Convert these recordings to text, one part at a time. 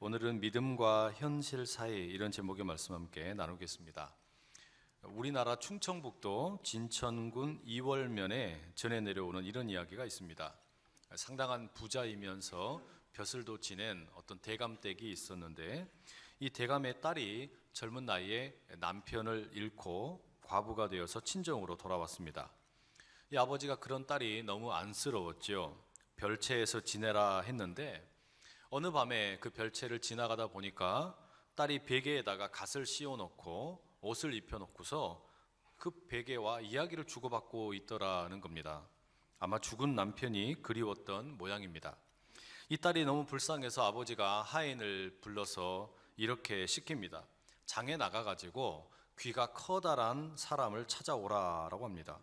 오늘은 믿음과 현실 사이, 이런 제목의 말씀 함께 나누겠습니다. 우리나라 충청북도 진천군 이월면에 전해 내려오는 이런 이야기가 있습니다. 상당한 부자이면서 벼슬도 지낸 어떤 대감댁이 있었는데, 이 대감의 딸이 젊은 나이에 남편을 잃고 과부가 되어서 친정으로 돌아왔습니다. 이 아버지가 그런 딸이 너무 안쓰러웠죠. 별채에서 지내라 했는데 어느 밤에 그 별채를 지나가다 보니까 딸이 베개에다가 갓을 씌워놓고 옷을 입혀놓고서 그 베개와 이야기를 주고받고 있더라는 겁니다. 아마 죽은 남편이 그리웠던 모양입니다. 이 딸이 너무 불쌍해서 아버지가 하인을 불러서 이렇게 시킵니다. 장에 나가가지고 귀가 커다란 사람을 찾아오라라고 합니다.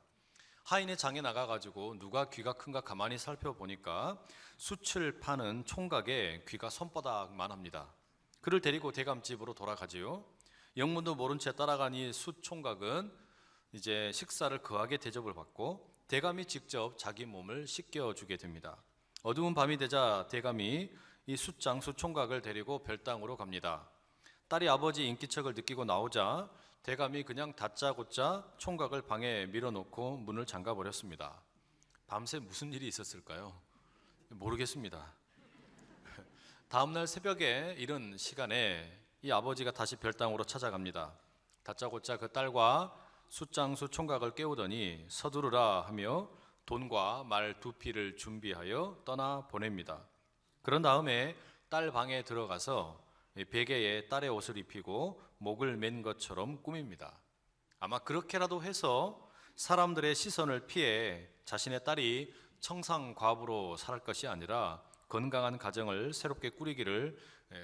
하인의 장에 나가가지고 누가 귀가 큰가 가만히 살펴보니까 숯을 파는 총각의 귀가 손바닥만 합니다. 그를 데리고 대감집으로 돌아가지요. 영문도 모른 채 따라간 이 숯 총각은 이제 식사를 거하게 대접을 받고 대감이 직접 자기 몸을 씻겨주게 됩니다. 어두운 밤이 되자 대감이 이 숯장수 총각을 데리고 별당으로 갑니다. 딸이 아버지 인기척을 느끼고 나오자 대감이 그냥 다짜고짜 총각을 방에 밀어놓고 문을 잠가버렸습니다. 밤새 무슨 일이 있었을까요? 모르겠습니다. 다음날 새벽에 이른 시간에 이 아버지가 다시 별당으로 찾아갑니다. 다짜고짜 그 딸과 숫장수 총각을 깨우더니 서두르라 하며 돈과 말 2피를 준비하여 떠나 보냅니다. 그런 다음에 딸 방에 들어가서 베개에 딸의 옷을 입히고 목을 맨 것처럼 꾸밉니다. 아마 그렇게라도 해서 사람들의 시선을 피해 자신의 딸이 청상과부로 살 것이 아니라 건강한 가정을 새롭게 꾸리기를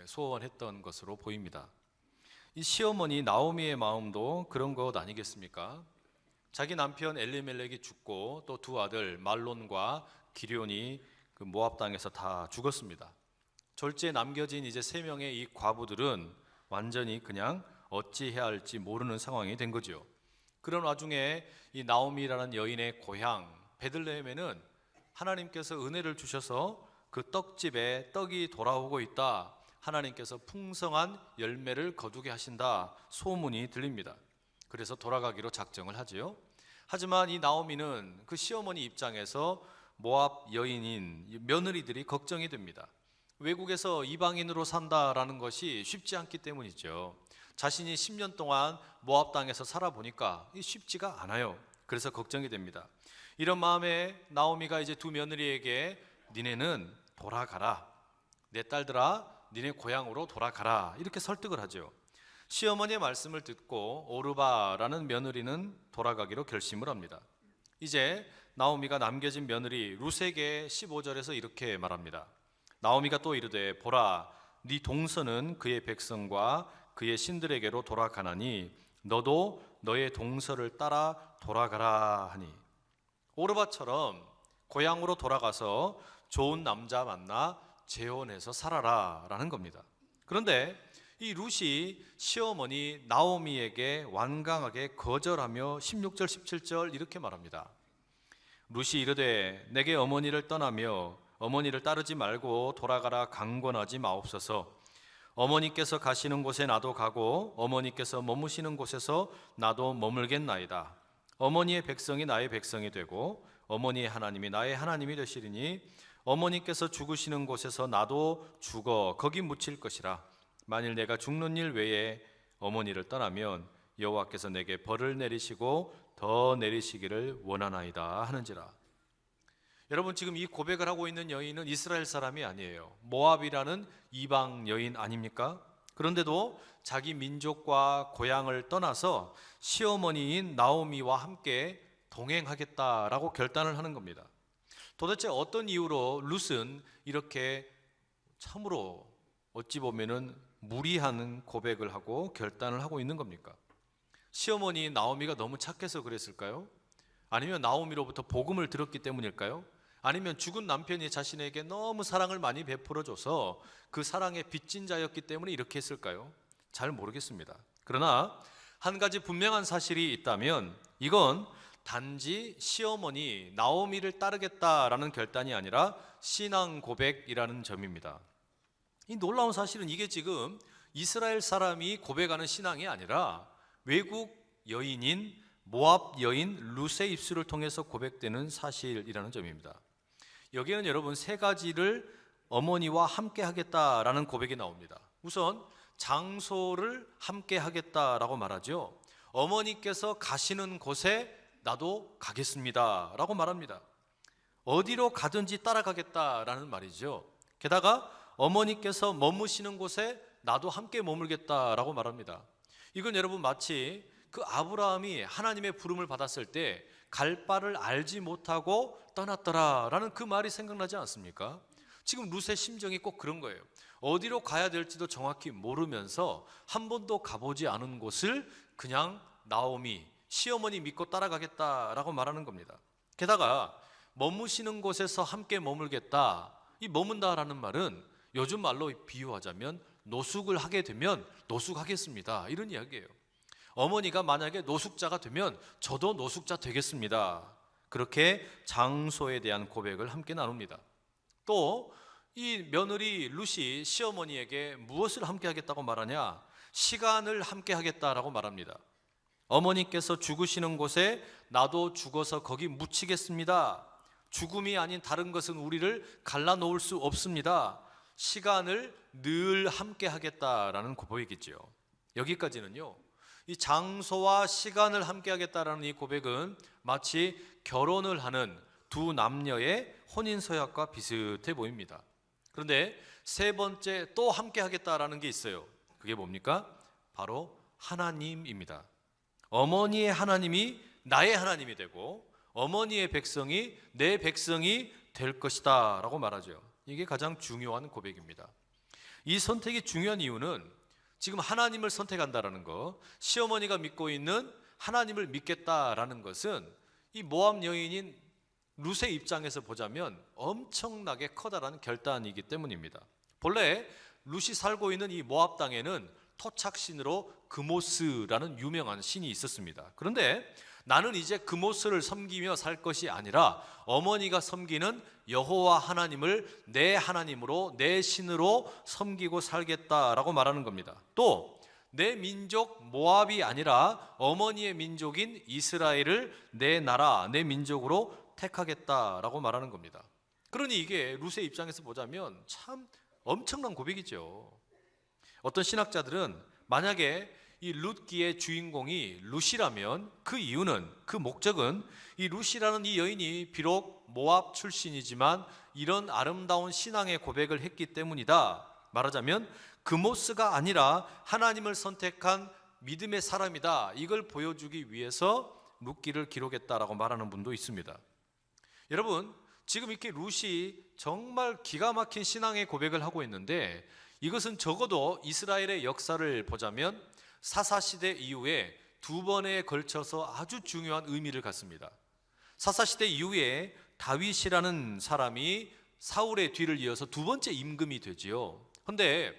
소원했던 것으로 보입니다. 이 시어머니 나오미의 마음도 그런 것 아니겠습니까? 자기 남편 엘리멜렉이 죽고 또 두 아들 말론과 기럧이 그 모압 땅에서 다 죽었습니다. 졸지에 남겨진 이제 3명의 이 과부들은 완전히 그냥 어찌해야 할지 모르는 상황이 된 거죠. 그런 와중에 이 나오미라는 여인의 고향 베들레헴에는 하나님께서 은혜를 주셔서 그 떡집에 떡이 돌아오고 있다, 하나님께서 풍성한 열매를 거두게 하신다 소문이 들립니다. 그래서 돌아가기로 작정을 하지요. 하지만 이 나오미는 그 시어머니 입장에서 모압 여인인 며느리들이 걱정이 됩니다. 외국에서 이방인으로 산다라는 것이 쉽지 않기 때문이죠. 자신이 10년 동안 모압 땅에서 살아보니까 쉽지가 않아요. 그래서 걱정이 됩니다. 이런 마음에 나오미가 이제 두 며느리에게 니네는 돌아가라, 내 딸들아 니네 고향으로 돌아가라, 이렇게 설득을 하죠. 시어머니의 말씀을 듣고 오르바라는 며느리는 돌아가기로 결심을 합니다. 이제 나오미가 남겨진 며느리 룻에게 15절에서 이렇게 말합니다. 나오미가 또 이르되 보라, 네 동서는 그의 백성과 그의 신들에게로 돌아가나니 너도 너의 동서를 따라 돌아가라 하니, 오르바처럼 고향으로 돌아가서 좋은 남자 만나 재혼해서 살아라 라는 겁니다. 그런데 이 룻이 시어머니 나오미에게 완강하게 거절하며 16절 17절 이렇게 말합니다. 룻이 이르되 내게 어머니를 떠나며 어머니를 따르지 말고 돌아가라 강권하지 마옵소서. 어머니께서 가시는 곳에 나도 가고 어머니께서 머무시는 곳에서 나도 머물겠나이다. 어머니의 백성이 나의 백성이 되고 어머니의 하나님이 나의 하나님이 되시리니 어머니께서 죽으시는 곳에서 나도 죽어 거기 묻힐 것이라. 만일 내가 죽는 일 외에 어머니를 떠나면 여호와께서 내게 벌을 내리시고 더 내리시기를 원하나이다 하는지라. 여러분, 지금 이 고백을 하고 있는 여인은 이스라엘 사람이 아니에요. 모압이라는 이방 여인 아닙니까? 그런데도 자기 민족과 고향을 떠나서 시어머니인 나오미와 함께 동행하겠다라고 결단을 하는 겁니다. 도대체 어떤 이유로 룻은 이렇게 참으로 어찌 보면은 무리한 고백을 하고 결단을 하고 있는 겁니까? 시어머니 나오미가 너무 착해서 그랬을까요? 아니면 나오미로부터 복음을 들었기 때문일까요? 아니면 죽은 남편이 자신에게 너무 사랑을 많이 베풀어줘서 그 사랑에 빚진 자였기 때문에 이렇게 했을까요? 잘 모르겠습니다. 그러나 한 가지 분명한 사실이 있다면 이건 단지 시어머니 나오미를 따르겠다라는 결단이 아니라 신앙 고백이라는 점입니다. 이 놀라운 사실은 이게 지금 이스라엘 사람이 고백하는 신앙이 아니라 외국 여인인 모압 여인 룻의 입술을 통해서 고백되는 사실이라는 점입니다. 여기에는 여러분 세 가지를 어머니와 함께 하겠다라는 고백이 나옵니다. 우선 장소를 함께 하겠다라고 말하죠. 어머니께서 가시는 곳에 나도 가겠습니다 라고 말합니다. 어디로 가든지 따라가겠다라는 말이죠. 게다가 어머니께서 머무시는 곳에 나도 함께 머물겠다라고 말합니다. 이건 여러분 마치 그 아브라함이 하나님의 부름을 받았을 때 갈 바를 알지 못하고 떠났더라라는 그 말이 생각나지 않습니까? 지금 룻의 심정이 꼭 그런 거예요. 어디로 가야 될지도 정확히 모르면서 한 번도 가보지 않은 곳을 그냥 나오미 시어머니 믿고 따라가겠다라고 말하는 겁니다. 게다가 머무시는 곳에서 함께 머물겠다, 이 머문다라는 말은 요즘 말로 비유하자면 노숙을 하게 되면 노숙하겠습니다 이런 이야기예요. 어머니가 만약에 노숙자가 되면 저도 노숙자 되겠습니다. 그렇게 장소에 대한 고백을 함께 나눕니다. 또 이 며느리 룻이 시어머니에게 무엇을 함께 하겠다고 말하냐? 시간을 함께 하겠다라고 말합니다. 어머니께서 죽으시는 곳에 나도 죽어서 거기 묻히겠습니다. 죽음이 아닌 다른 것은 우리를 갈라놓을 수 없습니다. 시간을 늘 함께 하겠다라는 고백이지요. 여기까지는요, 이 장소와 시간을 함께 하겠다라는 이 고백은 마치 결혼을 하는 두 남녀의 혼인서약과 비슷해 보입니다. 그런데 세 번째 또 함께 하겠다라는 게 있어요. 그게 뭡니까? 바로 하나님입니다. 어머니의 하나님이 나의 하나님이 되고 어머니의 백성이 내 백성이 될 것이다 라고 말하죠. 이게 가장 중요한 고백입니다. 이 선택이 중요한 이유는 지금 하나님을 선택한다라는 것, 시어머니가 믿고 있는 하나님을 믿겠다라는 것은 이 모압 여인인 룻의 입장에서 보자면 엄청나게 커다란 결단이기 때문입니다. 본래 룻이 살고 있는 이 모압 땅에는 토착신으로 그모스라는 유명한 신이 있었습니다. 그런데 나는 이제 그모스를 섬기며 살 것이 아니라 어머니가 섬기는 여호와 하나님을 내 하나님으로 내 신으로 섬기고 살겠다라고 말하는 겁니다. 또 내 민족 모압이 아니라 어머니의 민족인 이스라엘을 내 나라 내 민족으로 택하겠다라고 말하는 겁니다. 그러니 이게 룻의 입장에서 보자면 참 엄청난 고백이죠. 어떤 신학자들은 만약에 이 룻기의 주인공이 룻이라면 그 이유는, 그 목적은 이 룻이라는 이 여인이 비록 모압 출신이지만 이런 아름다운 신앙의 고백을 했기 때문이다. 말하자면 그모스가 아니라 하나님을 선택한 믿음의 사람이다. 이걸 보여주기 위해서 룻기를 기록했다라고 말하는 분도 있습니다. 여러분, 지금 이렇게 룻이 정말 기가 막힌 신앙의 고백을 하고 있는데 이것은 적어도 이스라엘의 역사를 보자면 사사시대 이후에 두 번에 걸쳐서 아주 중요한 의미를 갖습니다. 사사시대 이후에 다윗이라는 사람이 사울의 뒤를 이어서 두 번째 임금이 되지요. 그런데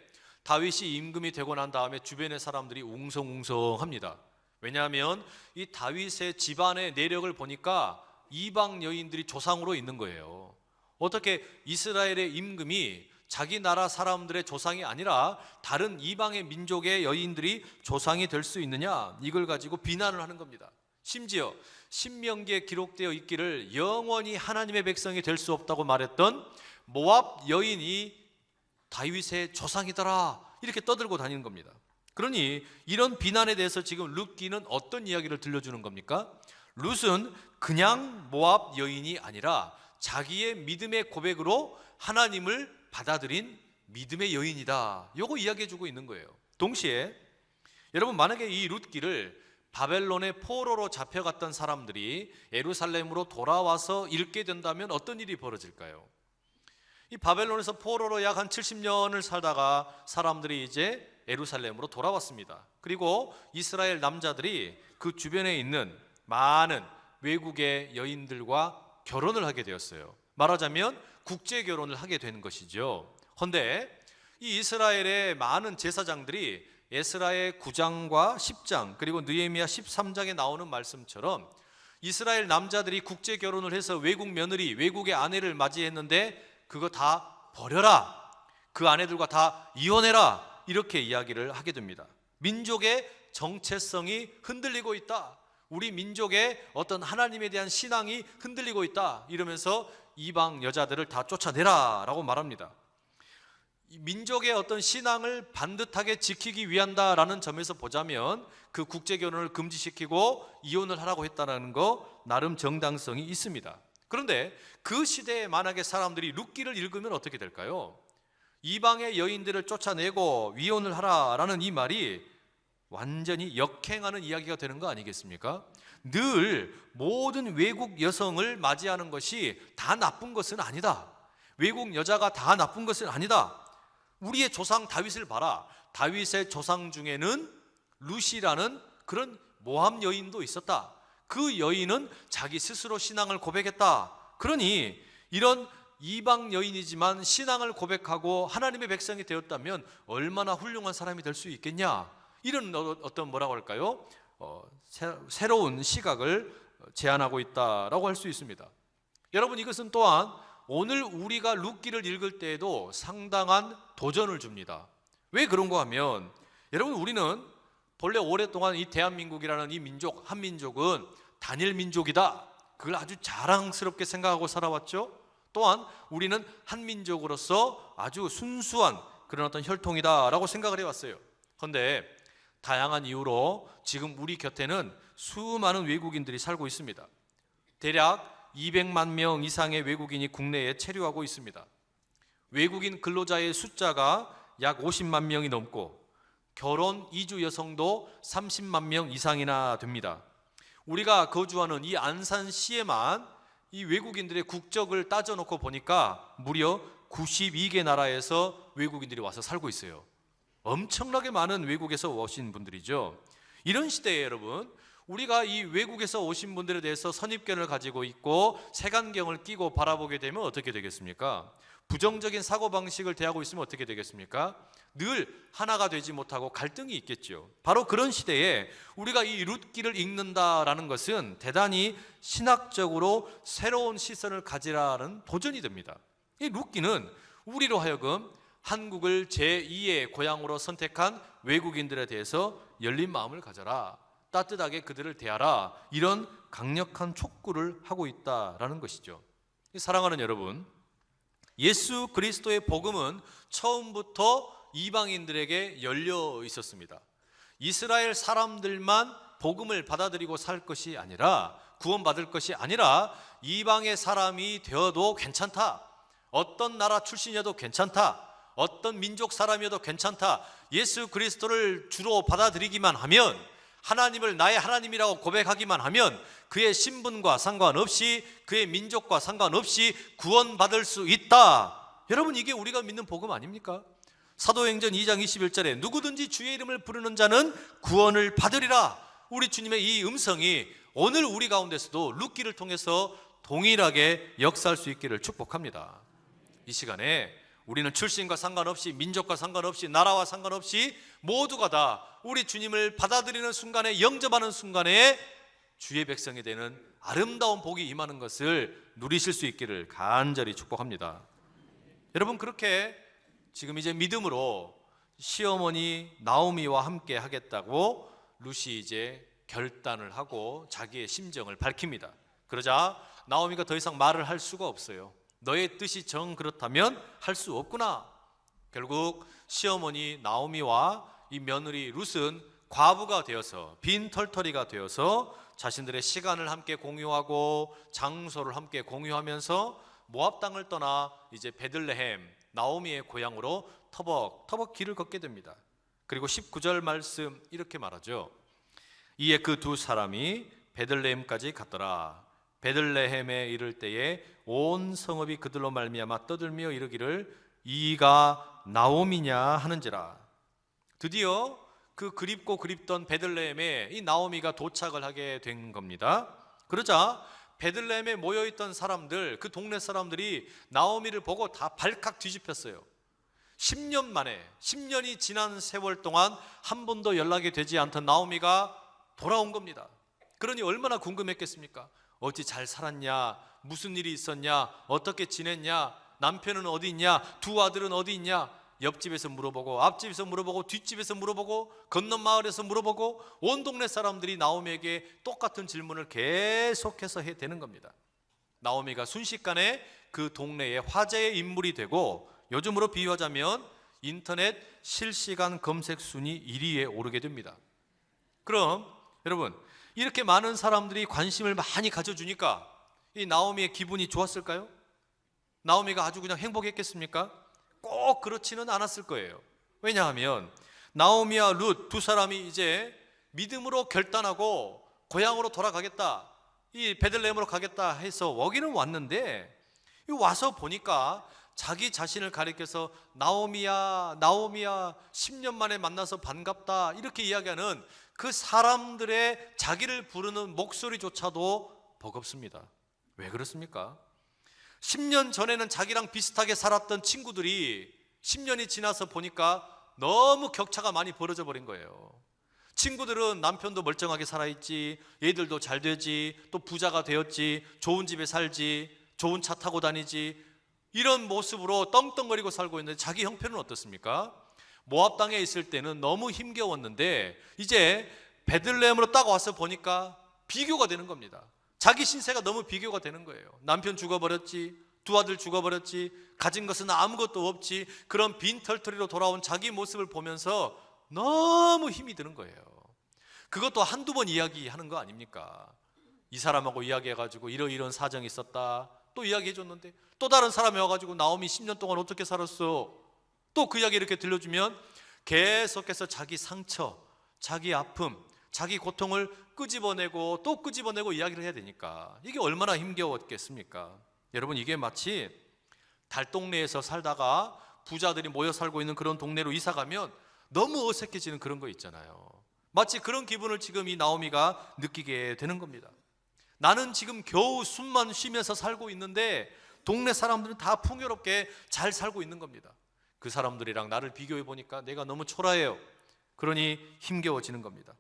다윗이 임금이 되고 난 다음에 주변의 사람들이 웅성웅성합니다. 왜냐하면 이 다윗의 집안의 내력을 보니까 이방 여인들이 조상으로 있는 거예요. 어떻게 이스라엘의 임금이 자기 나라 사람들의 조상이 아니라 다른 이방의 민족의 여인들이 조상이 될 수 있느냐, 이걸 가지고 비난을 하는 겁니다. 심지어 신명기에 기록되어 있기를 영원히 하나님의 백성이 될 수 없다고 말했던 모압 여인이 다윗의 조상이더라, 이렇게 떠들고 다니는 겁니다. 그러니 이런 비난에 대해서 지금 룻기는 어떤 이야기를 들려주는 겁니까? 룻은 그냥 모압 여인이 아니라 자기의 믿음의 고백으로 하나님을 받아들인 믿음의 여인이다, 요거 이야기해주고 있는 거예요. 동시에 여러분, 만약에 이 룻기를 바벨론의 포로로 잡혀갔던 사람들이 예루살렘으로 돌아와서 읽게 된다면 어떤 일이 벌어질까요? 이 바벨론에서 포로로 약 한 70년을 살다가 사람들이 이제 예루살렘으로 돌아왔습니다. 그리고 이스라엘 남자들이 그 주변에 있는 많은 외국의 여인들과 결혼을 하게 되었어요. 말하자면 국제 결혼을 하게 되는 것이죠. 그런데 이 이스라엘의 많은 제사장들이 에스라의 9장과 10장 그리고 느헤미야 13장에 나오는 말씀처럼 이스라엘 남자들이 국제 결혼을 해서 외국 며느리, 외국의 아내를 맞이했는데 그거 다 버려라, 그 아내들과 다 이혼해라, 이렇게 이야기를 하게 됩니다. 민족의 정체성이 흔들리고 있다, 우리 민족의 어떤 하나님에 대한 신앙이 흔들리고 있다, 이러면서 이방 여자들을 다 쫓아내라 라고 말합니다. 민족의 어떤 신앙을 반듯하게 지키기 위한다라는 점에서 보자면 그 국제결혼을 금지시키고 이혼을 하라고 했다는 거 나름 정당성이 있습니다. 그런데 그 시대에 만약에 사람들이 룻기를 읽으면 어떻게 될까요? 이방의 여인들을 쫓아내고 이혼을 하라라는 이 말이 완전히 역행하는 이야기가 되는 거 아니겠습니까? 늘 모든 외국 여성을 맞이하는 것이 다 나쁜 것은 아니다, 외국 여자가 다 나쁜 것은 아니다. 우리의 조상 다윗을 봐라. 다윗의 조상 중에는 룻이라는 그런 모함 여인도 있었다. 그 여인은 자기 스스로 신앙을 고백했다. 그러니 이런 이방 여인이지만 신앙을 고백하고 하나님의 백성이 되었다면 얼마나 훌륭한 사람이 될 수 있겠냐, 이런 어떤 뭐라고 할까요? 새로운 시각을 제안하고 있다라고 할 수 있습니다. 여러분, 이것은 또한 오늘 우리가 룻기를 읽을 때에도 상당한 도전을 줍니다. 왜 그런가 하면, 여러분, 우리는 본래 오랫동안 이 대한민국이라는 이 민족, 한민족은 단일 민족이다, 그걸 아주 자랑스럽게 생각하고 살아왔죠. 또한 우리는 한민족으로서 아주 순수한 그런 어떤 혈통이다 라고 생각을 해왔어요. 그런데 다양한 이유로 지금 우리 곁에는 수많은 외국인들이 살고 있습니다. 대략 200만 명 이상의 외국인이 국내에 체류하고 있습니다. 외국인 근로자의 숫자가 약 50만 명이 넘고 결혼 이주 여성도 30만 명 이상이나 됩니다. 우리가 거주하는 이 안산시에만 이 외국인들의 국적을 따져놓고 보니까 무려 92개 나라에서 외국인들이 와서 살고 있어요. 엄청나게 많은 외국에서 오신 분들이죠. 이런 시대에 여러분, 우리가 이 외국에서 오신 분들에 대해서 선입견을 가지고 있고 색안경을 끼고 바라보게 되면 어떻게 되겠습니까? 부정적인 사고방식을 대하고 있으면 어떻게 되겠습니까? 늘 하나가 되지 못하고 갈등이 있겠죠. 바로 그런 시대에 우리가 이 룻기를 읽는다라는 것은 대단히 신학적으로 새로운 시선을 가지라는 도전이 됩니다. 이 룻기는 우리로 하여금 한국을 제2의 고향으로 선택한 외국인들에 대해서 열린 마음을 가져라, 따뜻하게 그들을 대하라, 이런 강력한 촉구를 하고 있다라는 것이죠. 사랑하는 여러분, 예수 그리스도의 복음은 처음부터 이방인들에게 열려 있었습니다. 이스라엘 사람들만 복음을 받아들이고 살 것이 아니라, 구원받을 것이 아니라 이방의 사람이 되어도 괜찮다, 어떤 나라 출신이어도 괜찮다, 어떤 민족 사람이어도 괜찮다, 예수 그리스도를 주로 받아들이기만 하면, 하나님을 나의 하나님이라고 고백하기만 하면 그의 신분과 상관없이, 그의 민족과 상관없이 구원받을 수 있다. 여러분, 이게 우리가 믿는 복음 아닙니까? 사도행전 2장 21절에 누구든지 주의 이름을 부르는 자는 구원을 받으리라. 우리 주님의 이 음성이 오늘 우리 가운데서도 룻기를 통해서 동일하게 역사할 수 있기를 축복합니다. 이 시간에 우리는 출신과 상관없이, 민족과 상관없이, 나라와 상관없이 모두가 다 우리 주님을 받아들이는 순간에, 영접하는 순간에 주의 백성이 되는 아름다운 복이 임하는 것을 누리실 수 있기를 간절히 축복합니다. 여러분, 그렇게 지금 이제 믿음으로 시어머니 나오미와 함께 하겠다고 룻이 이제 결단을 하고 자기의 심정을 밝힙니다. 그러자 나오미가 더 이상 말을 할 수가 없어요. 너의 뜻이 정 그렇다면 할 수 없구나. 결국 시어머니 나오미와 이 며느리 룻은 과부가 되어서, 빈털터리가 되어서 자신들의 시간을 함께 공유하고 장소를 함께 공유하면서 모압 땅을 떠나 이제 베들레헴, 나오미의 고향으로 터벅터벅 길을 걷게 됩니다. 그리고 19절 말씀 이렇게 말하죠. 이에 그 두 사람이 베들레헴까지 갔더라. 베들레헴에 이를 때에 온 성읍이 그들로 말미암아 떠들며 이르기를 이가 나오미냐 하는지라. 드디어 그 그립고 그립던 베들레헴에 이 나오미가 도착을 하게 된 겁니다. 그러자 베들레헴에 모여있던 사람들, 그 동네 사람들이 나오미를 보고 다 발칵 뒤집혔어요. 10년 만에, 10년이 지난 세월 동안 한 번도 연락이 되지 않던 나오미가 돌아온 겁니다. 그러니 얼마나 궁금했겠습니까? 어찌 잘 살았냐, 무슨 일이 있었냐, 어떻게 지냈냐, 남편은 어디 있냐, 두 아들은 어디 있냐, 옆집에서 물어보고 앞집에서 물어보고 뒷집에서 물어보고 건넌 마을에서 물어보고 온 동네 사람들이 나오미에게 똑같은 질문을 계속해서 해대는 겁니다. 나오미가 순식간에 그 동네의 화제의 인물이 되고 요즘으로 비유하자면 인터넷 실시간 검색 순위 1위에 오르게 됩니다. 그럼 여러분, 이렇게 많은 사람들이 관심을 많이 가져주니까 이 나오미의 기분이 좋았을까요? 나오미가 아주 그냥 행복했겠습니까? 꼭 그렇지는 않았을 거예요. 왜냐하면 나오미와 룻 두 사람이 이제 믿음으로 결단하고 고향으로 돌아가겠다, 이 베들레헴으로 가겠다 해서 오기는 왔는데 와서 보니까 자기 자신을 가리켜서 나오미야 10년 만에 만나서 반갑다 이렇게 이야기하는 그 사람들의 자기를 부르는 목소리조차도 버겁습니다. 왜 그렇습니까? 10년 전에는 자기랑 비슷하게 살았던 친구들이 10년이 지나서 보니까 너무 격차가 많이 벌어져 버린 거예요. 친구들은 남편도 멀쩡하게 살아있지, 얘들도 잘 되지, 또 부자가 되었지, 좋은 집에 살지, 좋은 차 타고 다니지, 이런 모습으로 떵떵거리고 살고 있는데 자기 형편은 어떻습니까? 모압 땅에 있을 때는 너무 힘겨웠는데 이제 베들레헴으로 딱 와서 보니까 비교가 되는 겁니다. 자기 신세가 너무 비교가 되는 거예요. 남편 죽어버렸지, 두 아들 죽어버렸지, 가진 것은 아무것도 없지, 그런 빈털터리로 돌아온 자기 모습을 보면서 너무 힘이 드는 거예요. 그것도 한두 번 이야기하는 거 아닙니까? 이 사람하고 이야기해가지고 이런 사정이 있었다, 또 이야기해줬는데 또 다른 사람이 와가지고 나오미 10년 동안 어떻게 살았어, 또 그 이야기 이렇게 들려주면 계속해서 자기 상처, 자기 아픔, 자기 고통을 끄집어내고 또 끄집어내고 이야기를 해야 되니까 이게 얼마나 힘겨웠겠습니까? 여러분, 이게 마치 달동네에서 살다가 부자들이 모여 살고 있는 그런 동네로 이사 가면 너무 어색해지는 그런 거 있잖아요. 마치 그런 기분을 지금 이 나오미가 느끼게 되는 겁니다. 나는 지금 겨우 숨만 쉬면서 살고 있는데 동네 사람들은 다 풍요롭게 잘 살고 있는 겁니다. 그 사람들이랑 나를 비교해 보니까 내가 너무 초라해요. 그러니 힘겨워지는 겁니다.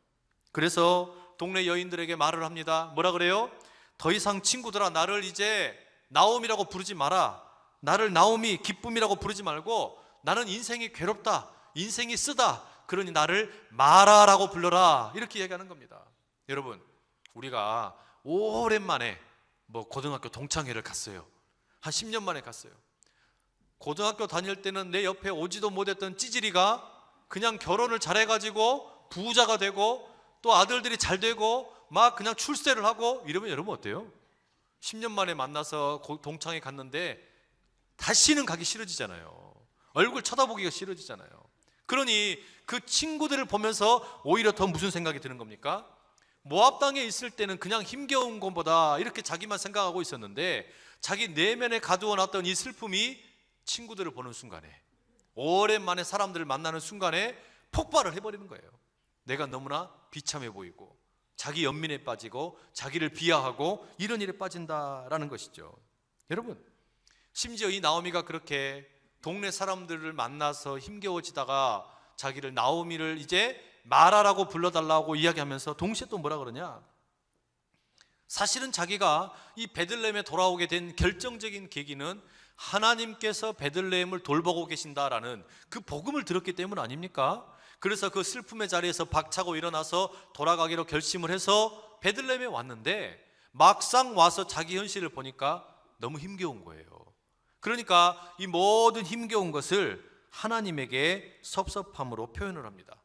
그래서 동네 여인들에게 말을 합니다. 뭐라 그래요? 더 이상 친구들아, 나를 이제 나오미라고 부르지 마라. 나를 나오미, 기쁨이라고 부르지 말고 나는 인생이 괴롭다, 인생이 쓰다, 그러니 나를 마라라고 불러라, 이렇게 얘기하는 겁니다. 여러분, 우리가 오랜만에 고등학교 동창회를 갔어요. 한 10년 만에 갔어요. 고등학교 다닐 때는 내 옆에 오지도 못했던 찌질이가 그냥 결혼을 잘해가지고 부자가 되고 또 아들들이 잘 되고 막 그냥 출세를 하고 이러면 여러분 어때요? 10년 만에 만나서 동창회 갔는데 다시는 가기 싫어지잖아요. 얼굴 쳐다보기가 싫어지잖아요. 그러니 그 친구들을 보면서 오히려 더 무슨 생각이 드는 겁니까? 모압 땅에 있을 때는 그냥 힘겨운 것보다 이렇게 자기만 생각하고 있었는데 자기 내면에 가두어 놨던 이 슬픔이 친구들을 보는 순간에, 오랜만에 사람들을 만나는 순간에 폭발을 해버리는 거예요. 내가 너무나 비참해 보이고 자기 연민에 빠지고 자기를 비하하고 이런 일에 빠진다라는 것이죠. 여러분, 심지어 이 나오미가 그렇게 동네 사람들을 만나서 힘겨워지다가 자기를 나오미를 이제 마라라고 불러달라고 이야기하면서 동시에 또 뭐라 그러냐, 사실은 자기가 이 베들레헴에 돌아오게 된 결정적인 계기는 하나님께서 베들레헴을 돌보고 계신다라는 그 복음을 들었기 때문 아닙니까? 그래서 그 슬픔의 자리에서 박차고 일어나서 돌아가기로 결심을 해서 베들레헴에 왔는데 막상 와서 자기 현실을 보니까 너무 힘겨운 거예요. 그러니까 이 모든 힘겨운 것을 하나님에게 섭섭함으로 표현을 합니다.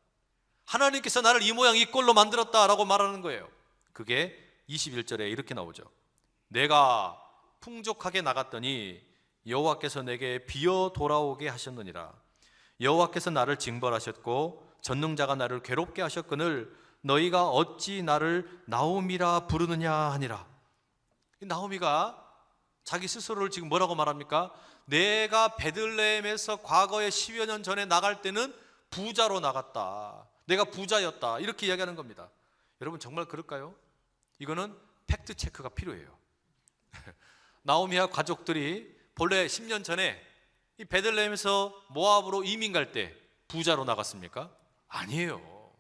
하나님께서 나를 이 모양 이 꼴로 만들었다라고 말하는 거예요. 그게 21절에 이렇게 나오죠. 내가 풍족하게 나갔더니 여호와께서 내게 비어 돌아오게 하셨느니라. 여호와께서 나를 징벌하셨고 전능자가 나를 괴롭게 하셨거늘 너희가 어찌 나를 나오미라 부르느냐 하니라. 나오미가 자기 스스로를 지금 뭐라고 말합니까? 내가 베들레헴에서 과거에 10여 년 전에 나갈 때는 부자로 나갔다, 내가 부자였다, 이렇게 이야기하는 겁니다. 여러분, 정말 그럴까요? 이거는 팩트 체크가 필요해요. 나오미와 가족들이 본래 10년 전에 이 베들레헴에서 모압으로 이민 갈 때 부자로 나갔습니까? 아니에요.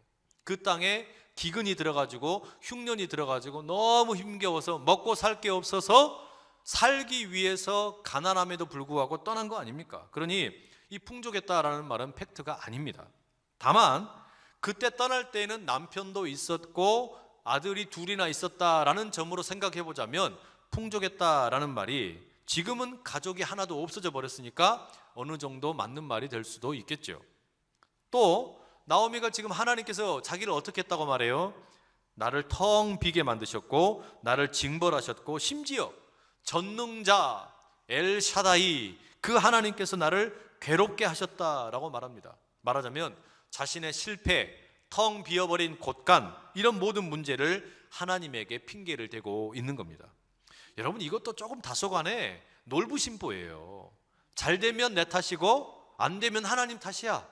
그 땅에 기근이 들어가지고 흉년이 들어가지고 너무 힘겨워서 먹고 살 게 없어서 살기 위해서 가난함에도 불구하고 떠난 거 아닙니까? 그러니 이 풍족했다라는 말은 팩트가 아닙니다. 다만 그때 떠날 때에는 남편도 있었고 아들이 둘이나 있었다라는 점으로 생각해 보자면 풍족했다라는 말이 지금은 가족이 하나도 없어져 버렸으니까 어느 정도 맞는 말이 될 수도 있겠죠. 또 나오미가 지금 하나님께서 자기를 어떻게 했다고 말해요? 나를 텅 비게 만드셨고 나를 징벌하셨고 심지어 전능자 엘샤다이 그 하나님께서 나를 괴롭게 하셨다라고 말합니다. 말하자면 자신의 실패, 텅 비어버린 곳간 이런 모든 문제를 하나님에게 핑계를 대고 있는 겁니다. 여러분 이것도 조금 다소간에 놀부심보예요. 잘 되면 내 탓이고 안 되면 하나님 탓이야.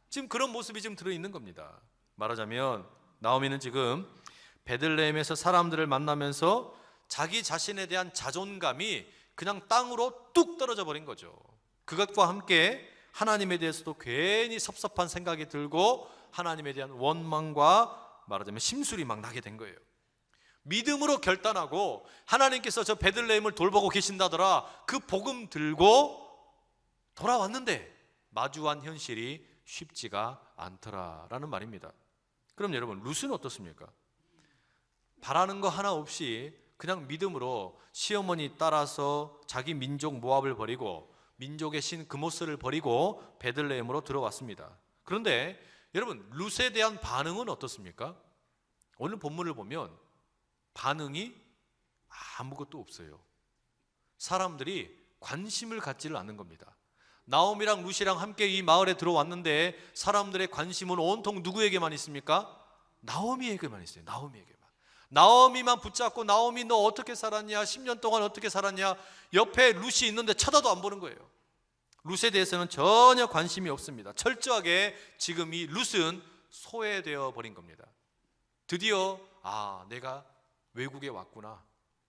지금 그런 모습이 지금 들어있는 겁니다. 말하자면 나오미는 지금 베들레헴에서 사람들을 만나면서 자기 자신에 대한 자존감이 그냥 땅으로 뚝 떨어져 버린 거죠. 그것과 함께 하나님에 대해서도 괜히 섭섭한 생각이 들고 하나님에 대한 원망과 말하자면 심술이 막 나게 된 거예요. 믿음으로 결단하고 하나님께서 저 베들레헴을 돌보고 계신다더라 그 복음 들고 돌아왔는데 마주한 현실이 쉽지가 않더라라는 말입니다. 그럼 여러분 룻은 어떻습니까? 바라는 거 하나 없이 그냥 믿음으로 시어머니 따라서 자기 민족 모압을 버리고 민족의 신 그모스를 버리고 베들레헴으로 들어왔습니다. 그런데 여러분 룻에 대한 반응은 어떻습니까? 오늘 본문을 보면 반응이 아무것도 없어요. 사람들이 관심을 갖지를 않는 겁니다. 나오미랑 룻이랑 함께 이 마을에 들어왔는데 사람들의 관심은 온통 누구에게만 있습니까? 나오미에게만 있어요. 나오미만 붙잡고 나오미 너 어떻게 살았냐? 10년 동안 어떻게 살았냐? 옆에 룻이 있는데 쳐다도 안 보는 거예요. 룻에 대해서는 전혀 관심이 없습니다. 철저하게 지금 이 룻은 소외되어 버린 겁니다. 드디어 내가 외국에 왔구나.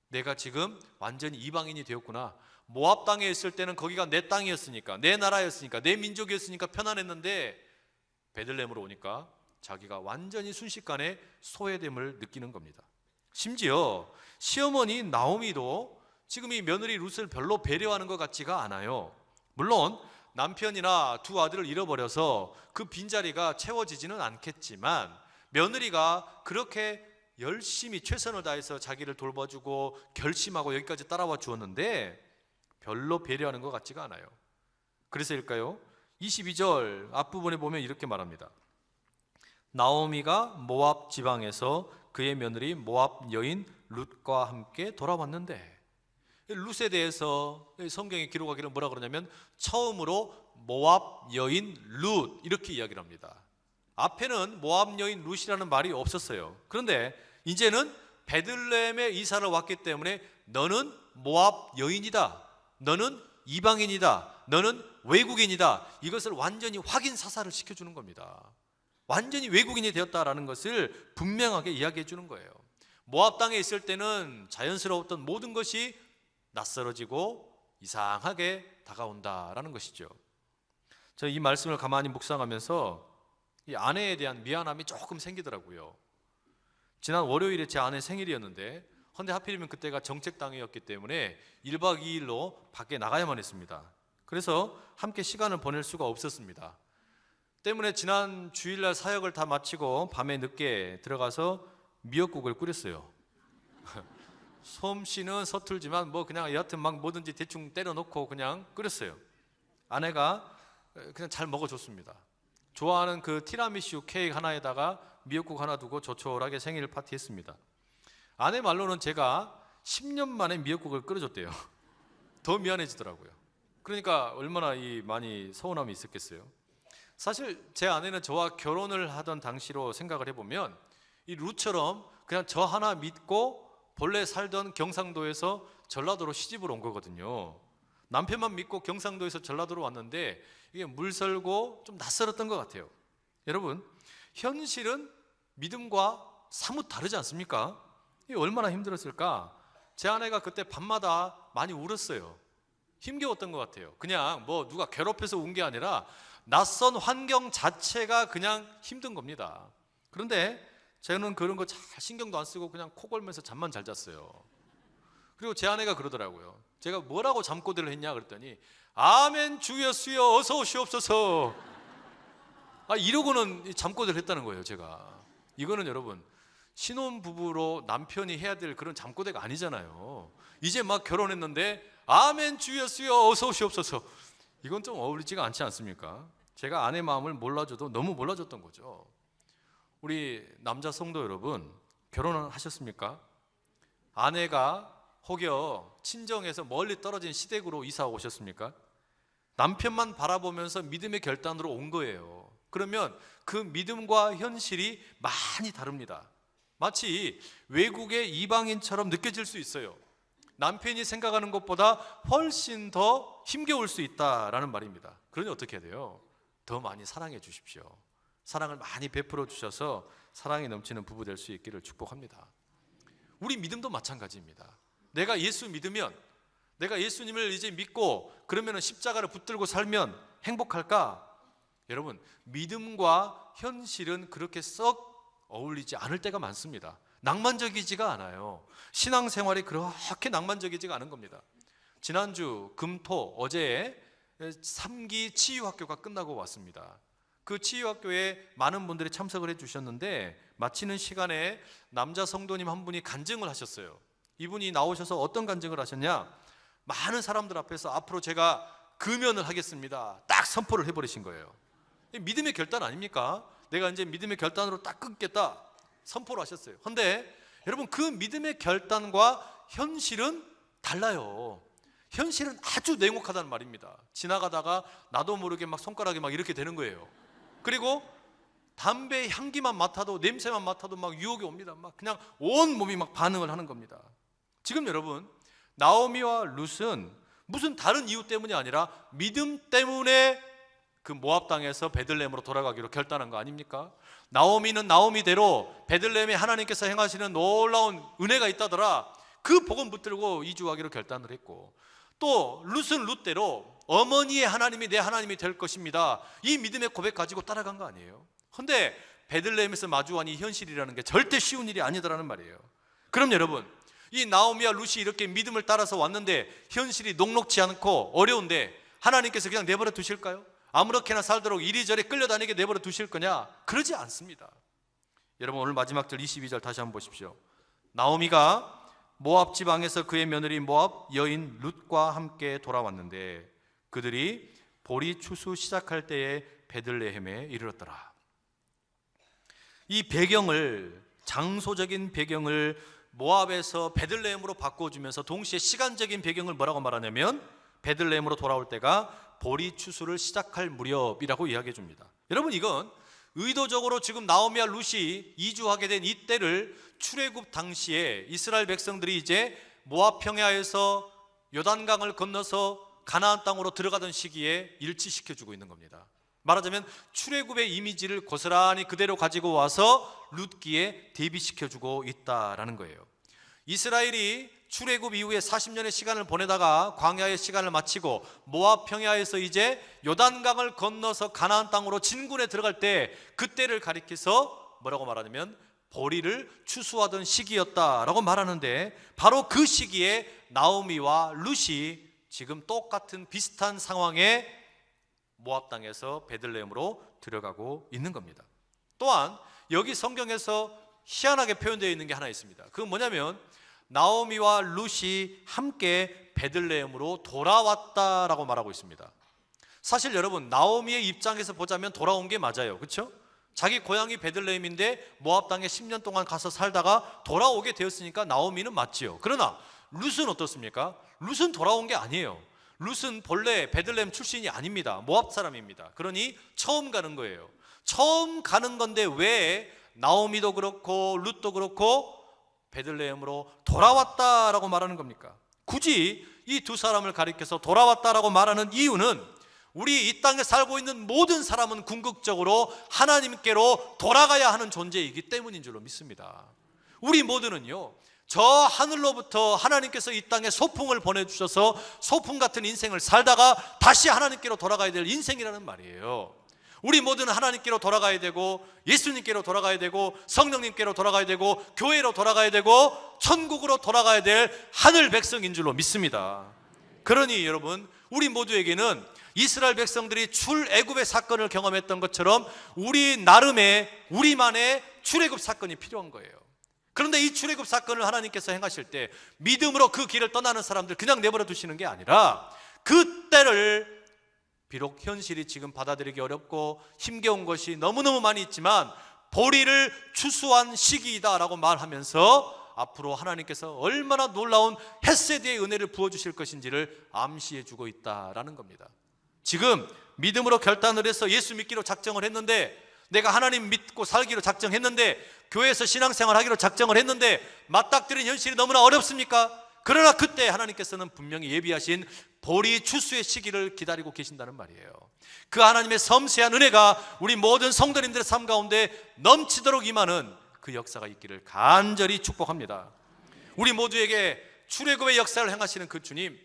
내가 지금 완전히 이방인이 되었구나. 모압 땅에 있을 때는 거기가 내 땅이었으니까 내 나라였으니까 내 민족이었으니까 편안했는데 베들레헴으로 오니까 자기가 완전히 순식간에 소외됨을 느끼는 겁니다. 심지어 시어머니 나오미도 지금 이 며느리 룻을 별로 배려하는 것 같지가 않아요. 물론 남편이나 두 아들을 잃어버려서 그 빈자리가 채워지지는 않겠지만 며느리가 그렇게 열심히 최선을 다해서 자기를 돌봐주고 결심하고 여기까지 따라와 주었는데 별로 배려하는 것 같지가 않아요. 그래서일까요? 22절 앞부분에 보면 이렇게 말합니다. 나오미가 모압 지방에서 그의 며느리 모압 여인 룻과 함께 돌아왔는데 룻에 대해서 성경에 기록하기를 뭐라 그러냐면 처음으로 모압 여인 룻 이렇게 이야기를 합니다. 앞에는 모압 여인 룻이라는 말이 없었어요. 그런데 이제는 베들레헴에 이사를 왔기 때문에 너는 모압 여인이다. 너는 이방인이다. 너는 외국인이다. 이것을 완전히 확인 사살을 시켜주는 겁니다. 완전히 외국인이 되었다라는 것을 분명하게 이야기해 주는 거예요. 모압 땅에 있을 때는 자연스러웠던 모든 것이 낯설어지고 이상하게 다가온다라는 것이죠. 저 이 말씀을 가만히 묵상하면서 이 아내에 대한 미안함이 조금 생기더라고요. 지난 월요일에 제 아내 생일이었는데 헌데 하필이면 그때가 정책당이었기 때문에 1박 2일로 밖에 나가야만 했습니다. 그래서 함께 시간을 보낼 수가 없었습니다. 때문에 지난 주일날 사역을 다 마치고 밤에 늦게 들어가서 미역국을 끓였어요. 솜씨는 서툴지만 그냥 여하튼 막 뭐든지 대충 때려놓고 그냥 끓였어요. 아내가 그냥 잘 먹어줬습니다. 좋아하는 그 티라미슈 케이크 하나에다가 미역국 하나 두고 조촐하게 생일 파티했습니다. 아내 말로는 제가 10년 만에 미역국을 끓여줬대요. 더 미안해지더라고요. 그러니까 얼마나 많이 서운함이 있었겠어요. 사실 제 아내는 저와 결혼을 하던 당시로 생각을 해보면 이 룻처럼 그냥 저 하나 믿고 본래 살던 경상도에서 전라도로 시집을 온 거거든요. 남편만 믿고 경상도에서 전라도로 왔는데 이게 물설고 좀 낯설었던 것 같아요. 여러분, 현실은 믿음과 사뭇 다르지 않습니까? 이게 얼마나 힘들었을까? 제 아내가 그때 밤마다 많이 울었어요. 힘겨웠던 것 같아요. 그냥 누가 괴롭혀서 운 게 아니라 낯선 환경 자체가 그냥 힘든 겁니다. 그런데 저는 그런 거 잘 신경도 안 쓰고 그냥 코 골면서 잠만 잘 잤어요. 그리고 제 아내가 그러더라고요. 제가 뭐라고 잠꼬대를 했냐 그랬더니 아멘 주여 수여 어서 오시옵소서. 이러고는 잠꼬대를 했다는 거예요. 제가 이거는 여러분 신혼부부로 남편이 해야 될 그런 잠꼬대가 아니잖아요. 이제 막 결혼했는데 아멘 주여 수여 어서 오시옵소서. 이건 좀 어울리지가 않지 않습니까? 제가 아내 마음을 몰라줘도 너무 몰라줬던 거죠. 우리 남자 성도 여러분, 결혼을 하셨습니까? 아내가 혹여 친정에서 멀리 떨어진 시댁으로 이사 오셨습니까? 남편만 바라보면서 믿음의 결단으로 온 거예요. 그러면 그 믿음과 현실이 많이 다릅니다. 마치 외국의 이방인처럼 느껴질 수 있어요. 남편이 생각하는 것보다 훨씬 더 힘겨울 수 있다라는 말입니다. 그러니 어떻게 해야 돼요? 더 많이 사랑해 주십시오. 사랑을 많이 베풀어 주셔서 사랑이 넘치는 부부 될 수 있기를 축복합니다. 우리 믿음도 마찬가지입니다. 내가 예수 믿으면, 내가 예수님을 이제 믿고 그러면 십자가를 붙들고 살면 행복할까? 여러분, 믿음과 현실은 그렇게 썩 어울리지 않을 때가 많습니다. 낭만적이지가 않아요. 신앙생활이 그렇게 낭만적이지가 않은 겁니다. 지난주 금토 어제 3기 치유학교가 끝나고 왔습니다. 그 치유학교에 많은 분들이 참석을 해주셨는데 마치는 시간에 남자 성도님 한 분이 간증을 하셨어요. 이분이 나오셔서 어떤 간증을 하셨냐? 많은 사람들 앞에서 앞으로 제가 금연을 하겠습니다, 딱 선포를 해버리신 거예요. 믿음의 결단 아닙니까? 내가 이제 믿음의 결단으로 딱 끊겠다 선포를 하셨어요. 그런데 여러분, 그 믿음의 결단과 현실은 달라요. 현실은 아주 냉혹하다는 말입니다. 지나가다가 나도 모르게 막 손가락이 막 이렇게 되는 거예요. 그리고 담배 향기만 맡아도, 냄새만 맡아도 막 유혹이 옵니다. 막 그냥 온 몸이 막 반응을 하는 겁니다. 지금 여러분, 나오미와 룻은 무슨 다른 이유 때문이 아니라 믿음 때문에 그 모압 땅에서 베들레헴으로 돌아가기로 결단한 거 아닙니까? 나오미는 나오미대로 베들레헴에 하나님께서 행하시는 놀라운 은혜가 있다더라, 그 복음 붙들고 이주하기로 결단을 했고, 또 룻은 룻대로 어머니의 하나님이 내 하나님이 될 것입니다, 이 믿음의 고백 가지고 따라간 거 아니에요? 그런데 베들레헴에서 마주한 이 현실이라는 게 절대 쉬운 일이 아니더라는 말이에요. 그럼 여러분, 이 나오미와 룻이 이렇게 믿음을 따라서 왔는데 현실이 녹록지 않고 어려운데 하나님께서 그냥 내버려 두실까요? 아무렇게나 살도록 이리저리 끌려다니게 내버려 두실 거냐? 그러지 않습니다. 여러분, 오늘 마지막 절 22절 다시 한번 보십시오. 나오미가 모압 지방에서 그의 며느리 모압 여인 룻과 함께 돌아왔는데 그들이 보리 추수 시작할 때에 베들레헴에 이르렀더라. 이 배경을, 장소적인 배경을 모압에서 베들레헴으로 바꿔주면서 동시에 시간적인 배경을 뭐라고 말하냐면 베들레헴으로 돌아올 때가 보리 추수를 시작할 무렵이라고 이야기해 줍니다. 여러분, 이건 의도적으로 지금 나오미와 룻이 이주하게 된 이때를 출애굽 당시에 이스라엘 백성들이 이제 모압 평야에서 요단강을 건너서 가나안 땅으로 들어가던 시기에 일치시켜 주고 있는 겁니다. 말하자면 출애굽의 이미지를 고스란히 그대로 가지고 와서 룻기에 대비시켜 주고 있다라는 거예요. 이스라엘이 출애굽 이후에 40년의 시간을 보내다가 광야의 시간을 마치고 모압 평야에서 이제 요단강을 건너서 가나안 땅으로 진군에 들어갈 때 그때를 가리켜서 뭐라고 말하냐면 보리를 추수하던 시기였다라고 말하는데, 바로 그 시기에 나오미와 룻이 지금 똑같은 비슷한 상황에 모압 땅에서 베들레헴으로 들어가고 있는 겁니다. 또한 여기 성경에서 희한하게 표현되어 있는 게 하나 있습니다. 그건 뭐냐면 나오미와 룻이 함께 베들레헴으로 돌아왔다라고 말하고 있습니다. 사실 여러분, 나오미의 입장에서 보자면 돌아온 게 맞아요. 그렇죠? 자기 고향이 베들레헴인데 모압 땅에 10년 동안 가서 살다가 돌아오게 되었으니까 나오미는 맞지요. 그러나 룻은 어떻습니까? 룻은 돌아온 게 아니에요. 룻은 본래 베들레헴 출신이 아닙니다. 모압 사람입니다. 그러니 처음 가는 거예요. 처음 가는 건데 왜 나오미도 그렇고 룻도 그렇고 베들레헴으로 돌아왔다라고 말하는 겁니까? 굳이 이 두 사람을 가리켜서 돌아왔다라고 말하는 이유는 우리 이 땅에 살고 있는 모든 사람은 궁극적으로 하나님께로 돌아가야 하는 존재이기 때문인 줄로 믿습니다. 우리 모두는요, 저 하늘로부터 하나님께서 이 땅에 소풍을 보내주셔서 소풍 같은 인생을 살다가 다시 하나님께로 돌아가야 될 인생이라는 말이에요. 우리 모두는 하나님께로 돌아가야 되고 예수님께로 돌아가야 되고 성령님께로 돌아가야 되고 교회로 돌아가야 되고 천국으로 돌아가야 될 하늘 백성인 줄로 믿습니다. 그러니 여러분, 우리 모두에게는 이스라엘 백성들이 출애굽의 사건을 경험했던 것처럼 우리 나름의, 우리만의 출애굽 사건이 필요한 거예요. 그런데 이 출애굽 사건을 하나님께서 행하실 때 믿음으로 그 길을 떠나는 사람들 그냥 내버려 두시는 게 아니라 그 때를, 비록 현실이 지금 받아들이기 어렵고 힘겨운 것이 너무너무 많이 있지만 보리를 추수한 시기이다라고 말하면서 앞으로 하나님께서 얼마나 놀라운 헤세드의 은혜를 부어주실 것인지를 암시해 주고 있다라는 겁니다. 지금 믿음으로 결단을 해서 예수 믿기로 작정을 했는데, 내가 하나님 믿고 살기로 작정했는데, 교회에서 신앙생활 하기로 작정을 했는데 맞닥뜨린 현실이 너무나 어렵습니까? 그러나 그때 하나님께서는 분명히 예비하신 보리 추수의 시기를 기다리고 계신다는 말이에요. 그 하나님의 섬세한 은혜가 우리 모든 성도님들의 삶 가운데 넘치도록 임하는 그 역사가 있기를 간절히 축복합니다. 우리 모두에게 출애굽의 역사를 행하시는 그 주님,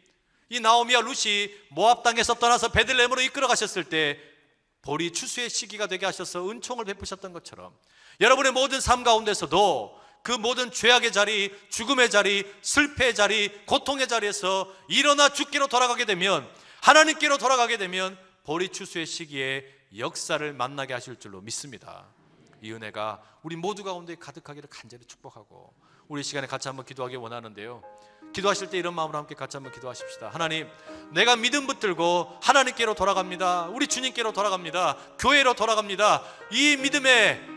이 나오미와 룻이 모압 땅에서 떠나서 베들레헴으로 이끌어 가셨을 때 보리 추수의 시기가 되게 하셔서 은총을 베푸셨던 것처럼 여러분의 모든 삶 가운데서도 그 모든 죄악의 자리, 죽음의 자리, 슬폐의 자리, 고통의 자리에서 일어나 주께로 돌아가게 되면, 하나님께로 돌아가게 되면 보리 추수의 시기에 역사를 만나게 하실 줄로 믿습니다. 이 은혜가 우리 모두 가운데 가득하기를 간절히 축복하고, 우리 시간에 같이 한번 기도하기 원하는데요, 기도하실 때 이런 마음으로 함께 같이 한번 기도하십시다. 하나님, 내가 믿음 붙들고 하나님께로 돌아갑니다. 우리 주님께로 돌아갑니다. 교회로 돌아갑니다. 이 믿음의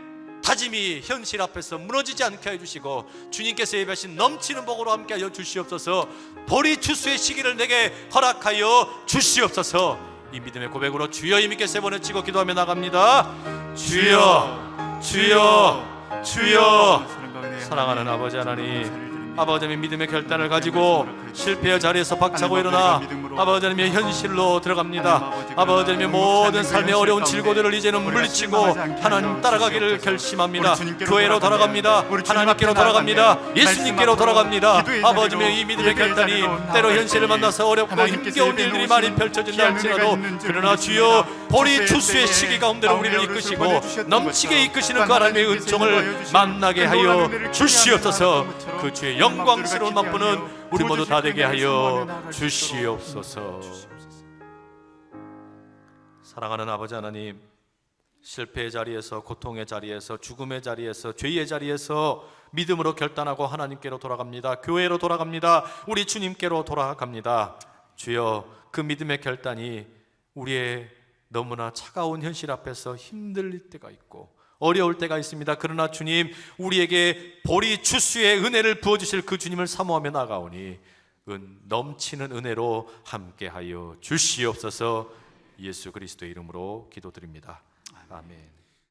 다짐이 현실 앞에서 무너지지 않게 해주시고 주님께서 예배하신 넘치는 복으로 함께 하여 주시옵소서. 보리 추수의 시기를 내게 허락하여 주시옵소서. 이 믿음의 고백으로 주여 힘있게 세 번을 치고 기도하며 나갑니다. 주여, 주여, 주여. 사랑하는 아버지 하나님, 아버지 하나님, 믿음의 결단을 가지고 실패의 자리에서 박차고 일어나 아버지 하나님의 현실로 들어갑니다. 아버지 하나님의 모든 삶의 어려운 질고들을 이제는 물리치고 하나님 따라가기를 결심합니다. 교회로 돌아갑니다. 하나님께로 돌아갑니다. 예수님께로 돌아갑니다. 아버지 하나님, 이 믿음의 결단이 때로 현실을 만나서 어렵고 힘겨운 일들이 많이 펼쳐진다 할지라도, 그러나 주여 보리 추수의 시기 가운데로 우리를 이끄시고 넘치게 이끄시는 그 하나님의 은총을 만나게 하여 주시옵소서. 그 주의 영광스러운 맛보는 우리 모두 다 되게 하여 주시옵소서. 사랑하는 아버지 하나님, 실패의 자리에서, 고통의 자리에서, 죽음의 자리에서, 죄의 자리에서 믿음으로 결단하고 하나님께로 돌아갑니다. 교회로 돌아갑니다. 우리 주님께로 돌아갑니다. 주여, 그 믿음의 결단이 우리의 너무나 차가운 현실 앞에서 힘들 때가 있고 어려울 때가 있습니다. 그러나 주님, 우리에게 보리 추수의 은혜를 부어주실 그 주님을 사모하며 나가오니 넘치는 은혜로 함께하여 주시옵소서. 예수 그리스도의 이름으로 기도드립니다. 아멘.